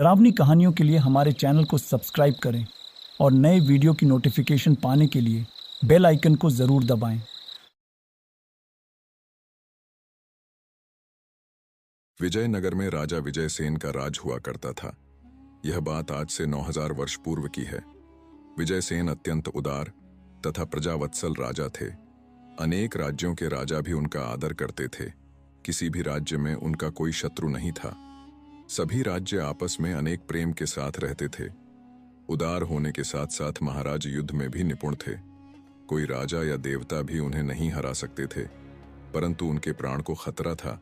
डरावनी कहानियों के लिए हमारे चैनल को सब्सक्राइब करें और नए वीडियो की नोटिफिकेशन पाने के लिए बेल आइकन को ज़रूर दबाएं। विजयनगर में राजा विजयसेन का राज हुआ करता था। यह बात आज से 9000 वर्ष पूर्व की है। विजयसेन अत्यंत उदार तथा प्रजावत्सल राजा थे। अनेक राज्यों के राजा भी उनका आदर करते थे। किसी भी राज्य में उनका कोई शत्रु नहीं था। सभी राज्य आपस में अनेक प्रेम के साथ रहते थे। उदार होने के साथ साथ महाराज युद्ध में भी निपुण थे। कोई राजा या देवता भी उन्हें नहीं हरा सकते थे, परंतु उनके प्राण को खतरा था।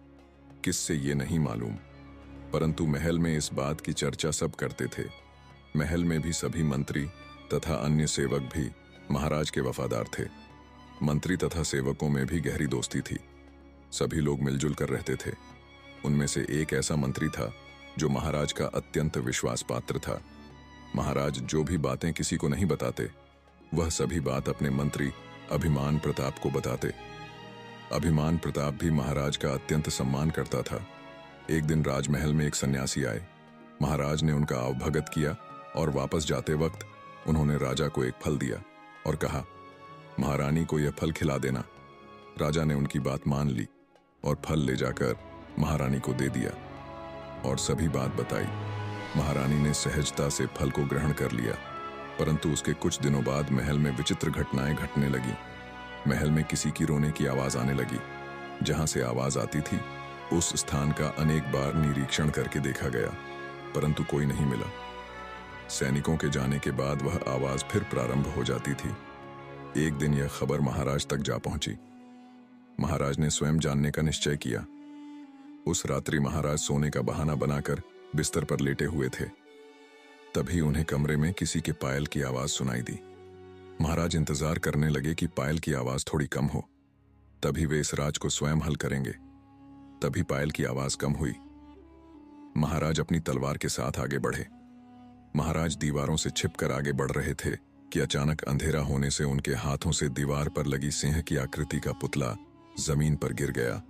किससे ये नहीं मालूम, परंतु महल में इस बात की चर्चा सब करते थे। महल में भी सभी मंत्री तथा अन्य सेवक भी महाराज के वफादार थे। मंत्री तथा सेवकों में भी गहरी दोस्ती थी। सभी लोग मिलजुल कर रहते थे। उनमें से एक ऐसा मंत्री था जो महाराज का अत्यंत विश्वास पात्र था। महाराज जो भी बातें किसी को नहीं बताते, वह सभी बात अपने मंत्री अभिमान प्रताप को बताते। अभिमान प्रताप भी महाराज का अत्यंत सम्मान करता था। एक दिन राजमहल में एक सन्यासी आए। महाराज ने उनका आवभगत किया और वापस जाते वक्त उन्होंने राजा को एक फल दिया और कहा, महारानी को यह फल खिला देना। राजा ने उनकी बात मान ली और फल ले जाकर महारानी को दे दिया और सभी बात बताई। महारानी ने सहजता से फल को ग्रहण कर लिया, परंतु उसके कुछ दिनों बाद महल में विचित्र घटनाएं घटने लगी। महल में किसी की रोने की आवाज आने लगी। जहां से आवाज आती थी उस स्थान का अनेक बार निरीक्षण करके देखा गया, परंतु कोई नहीं मिला। सैनिकों के जाने के बाद वह आवाज फिर प्रारंभ हो जाती थी। एक दिन यह खबर महाराज तक जा पहुंची। महाराज ने स्वयं जानने का निश्चय किया। उस रात्रि महाराज सोने का बहाना बनाकर बिस्तर पर लेटे हुए थे। तभी उन्हें कमरे में किसी के पायल की आवाज सुनाई दी। महाराज इंतजार करने लगे कि पायल की आवाज थोड़ी कम हो, तभी वे इस राज को स्वयं हल करेंगे। तभी पायल की आवाज कम हुई। महाराज अपनी तलवार के साथ आगे बढ़े। महाराज दीवारों से छिपकर आगे बढ़ रहे थे कि अचानक अंधेरा होने से उनके हाथों से दीवार पर लगी सिंह की आकृति का पुतला जमीन पर गिर गया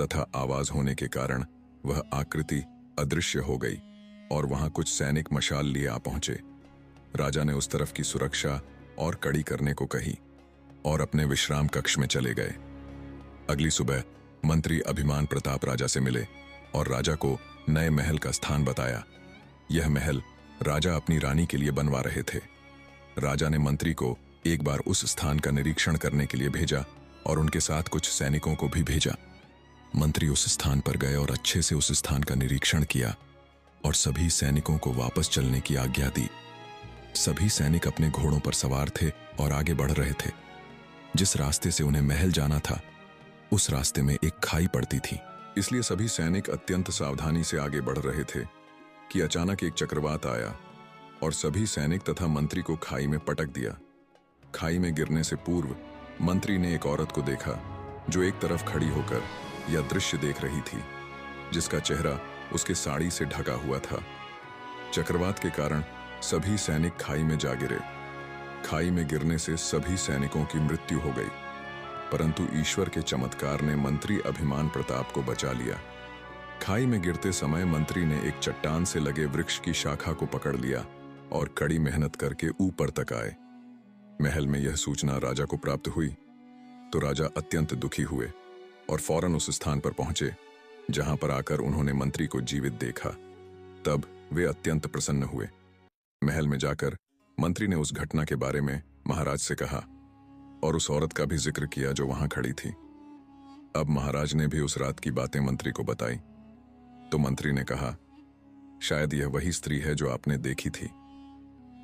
तथा आवाज होने के कारण वह आकृति अदृश्य हो गई और वहां कुछ सैनिक मशाल लिए आ पहुंचे। राजा ने उस तरफ की सुरक्षा और कड़ी करने को कही और अपने विश्राम कक्ष में चले गए। अगली सुबह मंत्री अभिमान प्रताप राजा से मिले और राजा को नए महल का स्थान बताया। यह महल राजा अपनी रानी के लिए बनवा रहे थे। राजा ने मंत्री को एक बार उस स्थान का निरीक्षण करने के लिए भेजा और उनके साथ कुछ सैनिकों को भी भेजा। मंत्री उस स्थान पर गए और अच्छे से उस स्थान का निरीक्षण किया और सभी सैनिकों को वापस चलने की आज्ञा दी। सभी सैनिक अपने घोड़ों पर सवार थे और आगे बढ़ रहे थे। जिस रास्ते से उन्हें महल जाना था उस रास्ते में एक खाई पड़ती थी, इसलिए सभी सैनिक अत्यंत सावधानी से आगे बढ़ रहे थे कि अचानक एक चक्रवात आया और सभी सैनिक तथा मंत्री को खाई में पटक दिया। खाई में गिरने से पूर्व मंत्री ने एक औरत को देखा जो एक तरफ खड़ी होकर यह दृश्य देख रही थी, जिसका चेहरा उसके साड़ी से ढका हुआ था। चक्रवात के कारण सभी सैनिक खाई में जा गिरे। खाई में गिरने से सभी सैनिकों की मृत्यु हो गई, परंतु ईश्वर के चमत्कार ने मंत्री अभिमान प्रताप को बचा लिया। खाई में गिरते समय मंत्री ने एक चट्टान से लगे वृक्ष की शाखा को पकड़ लिया और कड़ी मेहनत करके ऊपर तक आए। महल में यह सूचना राजा को प्राप्त हुई तो राजा अत्यंत दुखी हुए और फौरन उस स्थान पर पहुंचे जहां पर आकर उन्होंने मंत्री को जीवित देखा। तब वे अत्यंत प्रसन्न हुए। महल में जाकर मंत्री ने उस घटना के बारे में महाराज से कहा और उस औरत का भी जिक्र किया जो वहां खड़ी थी। अब महाराज ने भी उस रात की बातें मंत्री को बताई तो मंत्री ने कहा, शायद यह वही स्त्री है जो आपने देखी थी।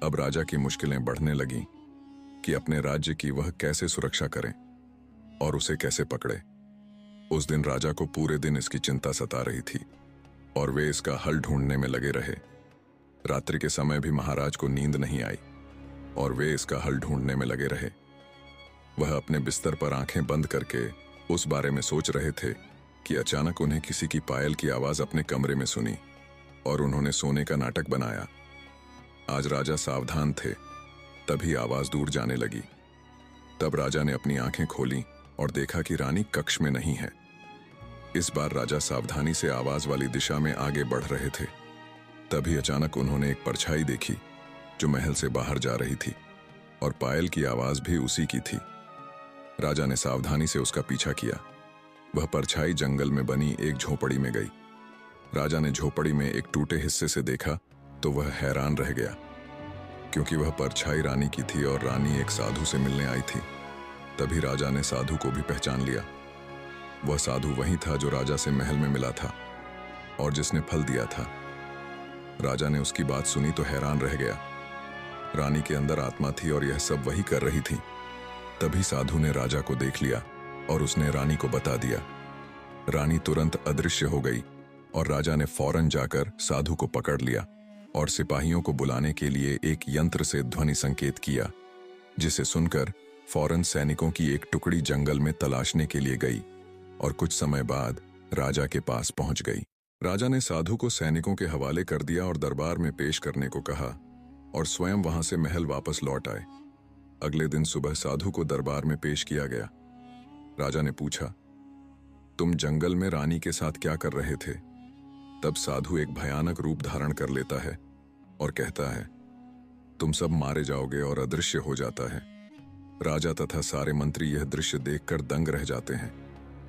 अब राजा की मुश्किलें बढ़ने लगीं कि अपने राज्य की वह कैसे सुरक्षा करें और उसे कैसे पकड़े। उस दिन राजा को पूरे दिन इसकी चिंता सता रही थी और वे इसका हल ढूंढने में लगे रहे। रात्रि के समय भी महाराज को नींद नहीं आई और वे इसका हल ढूंढने में लगे रहे। वह अपने बिस्तर पर आंखें बंद करके उस बारे में सोच रहे थे कि अचानक उन्हें किसी की पायल की आवाज अपने कमरे में सुनी और उन्होंने सोने का नाटक बनाया। आज राजा सावधान थे, तभी आवाज दूर जाने लगी। तब राजा ने अपनी आंखें खोली और देखा कि रानी कक्ष में नहीं है। इस बार राजा सावधानी से आवाज वाली दिशा में आगे बढ़ रहे थे। तभी अचानक उन्होंने एक परछाई देखी जो महल से बाहर जा रही थी, और पायल की आवाज भी उसी की थी। राजा ने सावधानी से उसका पीछा किया। वह परछाई जंगल में बनी एक झोपड़ी में गई। राजा ने झोपड़ी में एक टूटे हिस्से से देखा तो वह हैरान रह गया, क्योंकि वह परछाई रानी की थी और रानी एक साधु से मिलने आई थी। तभी राजा ने साधु को भी पहचान लिया। वह साधु वही था जो राजा से महल में मिला था और जिसने फल दिया था। राजा ने उसकी बात सुनी तो हैरान रह गया। रानी के अंदर आत्मा थी और यह सब वही कर रही थी। तभी साधु ने राजा को देख लिया और उसने रानी को बता दिया। रानी तुरंत अदृश्य हो गई और राजा ने फौरन जाकर साधु को पकड़ लिया और सिपाहियों को बुलाने के लिए एक यंत्र से ध्वनि संकेत किया, जिसे सुनकर फौरन सैनिकों की एक टुकड़ी जंगल में तलाशने के लिए गई और कुछ समय बाद राजा के पास पहुंच गई। राजा ने साधु को सैनिकों के हवाले कर दिया और दरबार में पेश करने को कहा और स्वयं वहां से महल वापस लौट आए। अगले दिन सुबह साधु को दरबार में पेश किया गया। राजा ने पूछा, तुम जंगल में रानी के साथ क्या कर रहे थे? तब साधु एक भयानक रूप धारण कर लेता है और कहता है, तुम सब मारे जाओगे, और अदृश्य हो जाता है। राजा तथा सारे मंत्री यह दृश्य देखकर दंग रह जाते हैं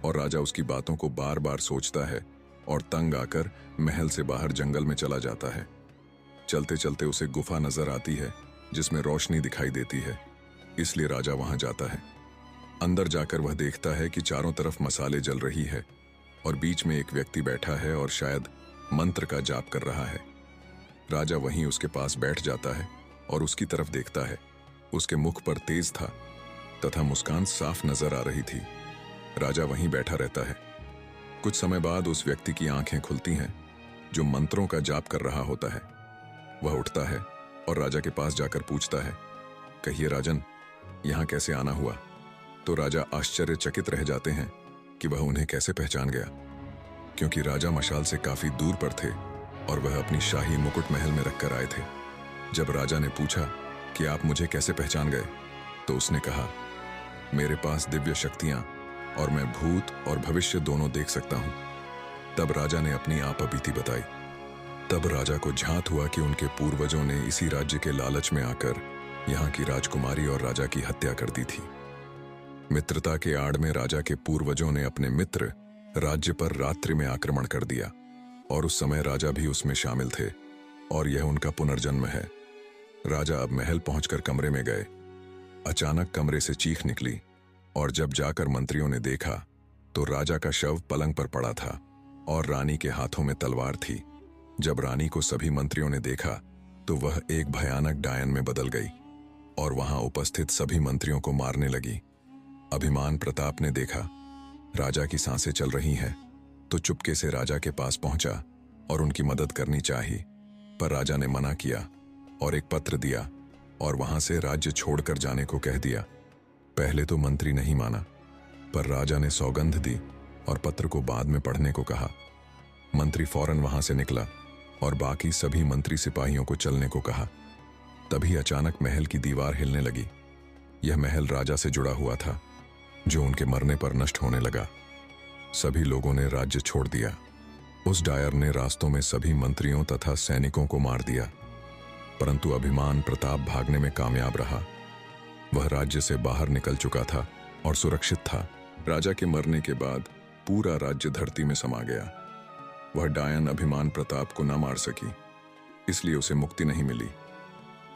और राजा उसकी बातों को बार बार सोचता है और तंग आकर महल से बाहर जंगल में चला जाता है। चलते चलते उसे गुफा नजर आती है जिसमें रोशनी दिखाई देती है, इसलिए राजा वहां जाता है। अंदर जाकर वह देखता है कि चारों तरफ मसाले जल रही है और बीच में एक व्यक्ति बैठा है और शायद मंत्र का जाप कर रहा है। राजा वहीं उसके पास बैठ जाता है और उसकी तरफ देखता है। उसके मुख पर तेज था तथा मुस्कान साफ नजर आ रही थी। राजा वहीं बैठा रहता है। कुछ समय बाद उस व्यक्ति की आंखें खुलती हैं जो मंत्रों का जाप कर रहा होता है। वह उठता है और राजा के पास जाकर पूछता है, कहिए राजन, यहां कैसे आना हुआ? तो राजा आश्चर्यचकित रह जाते हैं कि वह उन्हें कैसे पहचान गया, क्योंकि राजा मशाल से काफी दूर पर थे और वह अपनी शाही मुकुट महल में रखकर आए थे। जब राजा ने पूछा कि आप मुझे कैसे पहचान गए, तो उसने कहा, मेरे पास दिव्य शक्तियां और मैं भूत और भविष्य दोनों देख सकता हूं। तब राजा ने अपनी आपबीती बताई। तब राजा को झांत हुआ कि उनके पूर्वजों ने इसी राज्य के लालच में आकर यहाँ की राजकुमारी और राजा की हत्या कर दी थी। मित्रता के आड़ में राजा के पूर्वजों ने अपने मित्र राज्य पर रात्रि में आक्रमण कर दिया और उस समय राजा भी उसमें शामिल थे और यह उनका पुनर्जन्म है। राजा अब महल पहुंचकर कमरे में गए। अचानक कमरे से चीख निकली और जब जाकर मंत्रियों ने देखा तो राजा का शव पलंग पर पड़ा था और रानी के हाथों में तलवार थी। जब रानी को सभी मंत्रियों ने देखा तो वह एक भयानक डायन में बदल गई और वहां उपस्थित सभी मंत्रियों को मारने लगी। अभिमान प्रताप ने देखा राजा की सांसें चल रही हैं तो चुपके से राजा के पास पहुंचा और उनकी मदद करनी चाही, पर राजा ने मना किया और एक पत्र दिया और वहां से राज्य छोड़कर जाने को कह दिया। पहले तो मंत्री नहीं माना, पर राजा ने सौगंध दी और पत्र को बाद में पढ़ने को कहा। मंत्री फौरन वहां से निकला और बाकी सभी मंत्री सिपाहियों को चलने को कहा। तभी अचानक महल की दीवार हिलने लगी। यह महल राजा से जुड़ा हुआ था जो उनके मरने पर नष्ट होने लगा। सभी लोगों ने राज्य छोड़ दिया। उस डायर ने रास्तों में सभी मंत्रियों तथा सैनिकों को मार दिया, परंतु अभिमान प्रताप भागने में कामयाब रहा। वह राज्य से बाहर निकल चुका था और सुरक्षित था। राजा के मरने के बाद पूरा राज्य धरती में समा गया। वह डायन अभिमान प्रताप को न मार सकी, इसलिए उसे मुक्ति नहीं मिली।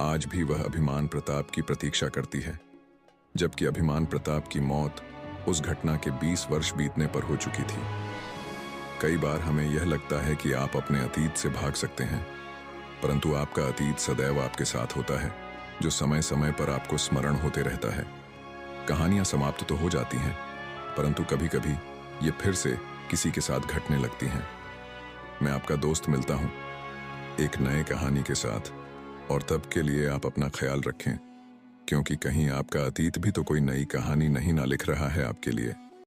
आज भी वह अभिमान प्रताप की प्रतीक्षा करती है, जबकि अभिमान प्रताप की मौत उस घटना के 20 वर्ष बीतने पर हो चुकी थी। कई बार हमें यह लगता है कि आप अपने अतीत से भाग सकते हैं, परंतु आपका अतीत सदैव आपके साथ होता है, जो समय समय पर आपको स्मरण होते रहता है। कहानियां समाप्त तो हो जाती हैं, परंतु कभी कभी ये फिर से किसी के साथ घटने लगती हैं। मैं आपका दोस्त मिलता हूं एक नए कहानी के साथ, और तब के लिए आप अपना ख्याल रखें, क्योंकि कहीं आपका अतीत भी तो कोई नई कहानी नहीं ना लिख रहा है आपके लिए।